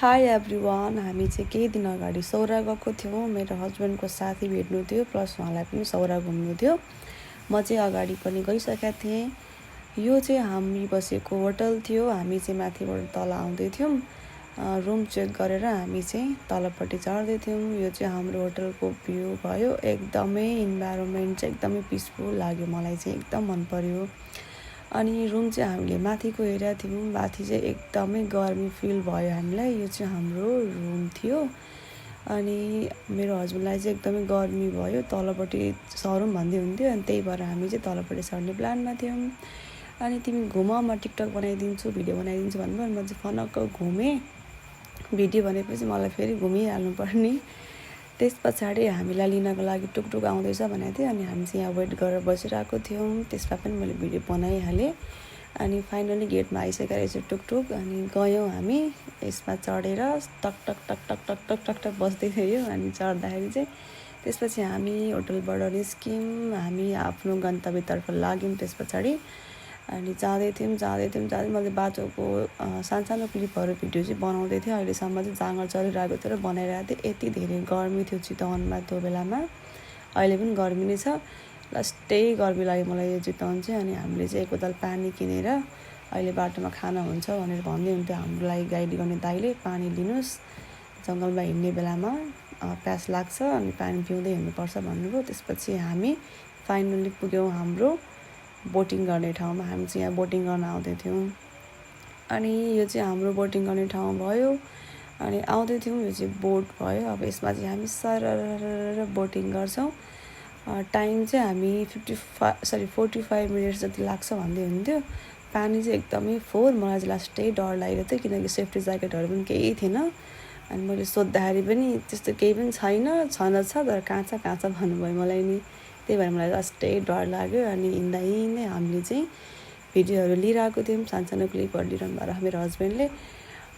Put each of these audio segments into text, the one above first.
High everyone, हामी चाहिँ केही दिन अगाडि सौरा गएको थियौँ। मेरो हस्बेन्डको साथी भेट्नु थियो, प्लस उहाँलाई पनि सौरा घुम्नु थियो। म चाहिँ अगाडि पनि गइसकेका थिएँ। यो चाहिँ हामी बसेको होटल थियो। हामी चाहिँ माथिबाट तल आउँदै थियौँ। रुम चेक गरेर हामी चाहिँ तलपट्टि चढ्दै थियौँ। यो चाहिँ हाम्रो होटलको भ्यू भयो। एकदमै इन्भाइरोमेन्ट चाहिँ एकदमै पिसफुल लाग्यो, मलाई चाहिँ एकदम मन पर्यो। अनि रुम चाहिँ हामीले माथिको हेरेका थियौँ। माथि चाहिँ एकदमै गर्मी फिल भयो हामीलाई। यो चाहिँ हाम्रो रुम थियो। अनि मेरो हस्बेन्डलाई चाहिँ एकदमै गर्मी भयो, तलपट्टि सरौँ भन्दै हुन्थ्यो। अनि त्यही भएर हामी चाहिँ तलपट्टि सर्ने प्लानमा थियौँ। अनि तिमी घुम, म टिकटक बनाइदिन्छु, भिडियो बनाइदिन्छु भन्नुभयो। अनि म चाहिँ फनक्क घुमेँ। भिडियो भनेपछि मलाई फेरि घुमिहाल्नु पर्ने। त्यस पछाडि हामीलाई लिनको लागि टुकटुक आउँदैछ भनेको थियो। अनि हामी चाहिँ यहाँ वेट गरेर बसिरहेको थियौँ। त्यसमा पनि मैले भिडियो बनाइहालेँ। अनि फाइनली गेटमा आइसकेको रहेछ टुकटुक। अनि गयौँ हामी यसमा चढेर टक टक टक टक टक टक टक टक बस्दै थियो। अनि चढ्दाखेरि चाहिँ त्यसपछि हामी होटलबाट निस्क्यौँ। हामी आफ्नो गन्तव्यतर्फ लाग्यौँ त्यस पछाडि। अनि जाँदै थियौँ। मैले बाटोको सानो क्लिपहरू भिडियो चाहिँ बनाउँदै थिएँ। अहिलेसम्म चाहिँ जाँगर चलिरहेको थियो र बनाइरहेको थिएँ। यति धेरै गर्मी थियो चितवनमा त्यो बेलामा। अहिले पनि गर्मी नै छ। लास्टै गर्मी लाग्यो मलाई यो चितवन चाहिँ। अनि हामीले चाहिँ एक बोतल पानी किनेर अहिले बाटोमा खाना हुन्छ भनेर भन्दै हुन्थ्यो हाम्रो लागि गाइड गर्ने दाइले, पानी लिनुहोस्, जङ्गलमा हिँड्ने बेलामा प्यास लाग्छ अनि पानी पिउँदै हिँड्नुपर्छ भन्नुभयो। त्यसपछि हामी फाइनली पुग्यौँ हाम्रो बोटिङ गर्ने ठाउँमा। हामी चाहिँ यहाँ बोटिङ गर्न आउँदै थियौँ। अनि यो चाहिँ हाम्रो बोटिङ गर्ने ठाउँ भयो। अनि आउँदै थियौँ, यो चाहिँ बोट भयो। अब यसमा चाहिँ हामी सरर बोटिङ गर्छौँ। टाइम चाहिँ हामी 45 मिनट्स जति लाग्छ भन्दै हुन्थ्यो। पानी चाहिँ एकदमै फोहोर। मलाई चाहिँ लास्टै डर लागेको थियो, किनकि सेफ्टी ज्याकेटहरू पनि केही थिएन। अनि मैले सोद्धाखेरि पनि त्यस्तो केही पनि छैन, छ तर कहाँ छ भन्नुभयो मलाई नि। त्यही भएर मलाई लास्टै डर लाग्यो। अनि हिँड्दै हामीले चाहिँ भिडियोहरू लिइरहेको थियौँ, सानो क्लिपहरू लिइरहनु भएको मेरो हस्बेन्डले।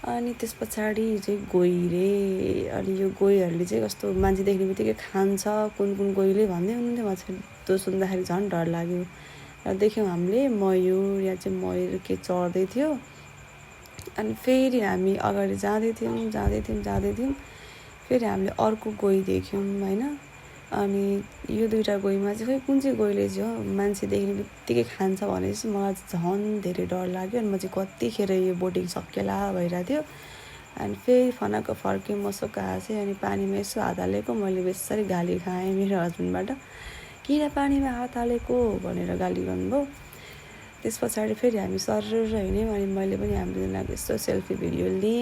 अनि त्यस पछाडि चाहिँ गइरे। अनि यो गइहरूले चाहिँ कस्तो मान्छे देख्ने बित्तिकै खान्छ, कुन गइले भन्दै हुनुहुन्थ्यो। म चाहिँ त्यो सुन्दाखेरि झन् डर लाग्यो। र देख्यौँ हामीले मयूर, यहाँ चाहिँ मयूर के चढ्दै थियो। अनि फेरि हामी अगाडि जाँदै थियौँ। फेरि हामीले अर्को गइ देख्यौँ होइन। अनि यो दुईवटा गइमा चाहिँ कुन चाहिँ गइले चाहिँ हो मान्छे देख्ने बित्तिकै खान्छ भनेपछि मलाई झन् धेरै डर लाग्यो। अनि म चाहिँ कतिखेर यो बोटिङ सकिएला भइरहेको थियो। अनि फेरि फनक्क फर्क्यौँ, मसक्क हाँसेँ। अनि पानीमा यसो हात हालेको मैले बेसरी गाली खाएँ मेरो हस्बेन्डबाट। किन पानीमा हात हालेको भनेर गाली गर्नुभयो। त्यस पछाडि फेरि हामी सरर हिँड्यौँ। अनि मैले पनि हाम्रो दुईजनाको यसो सेल्फी भिडियो लिएँ।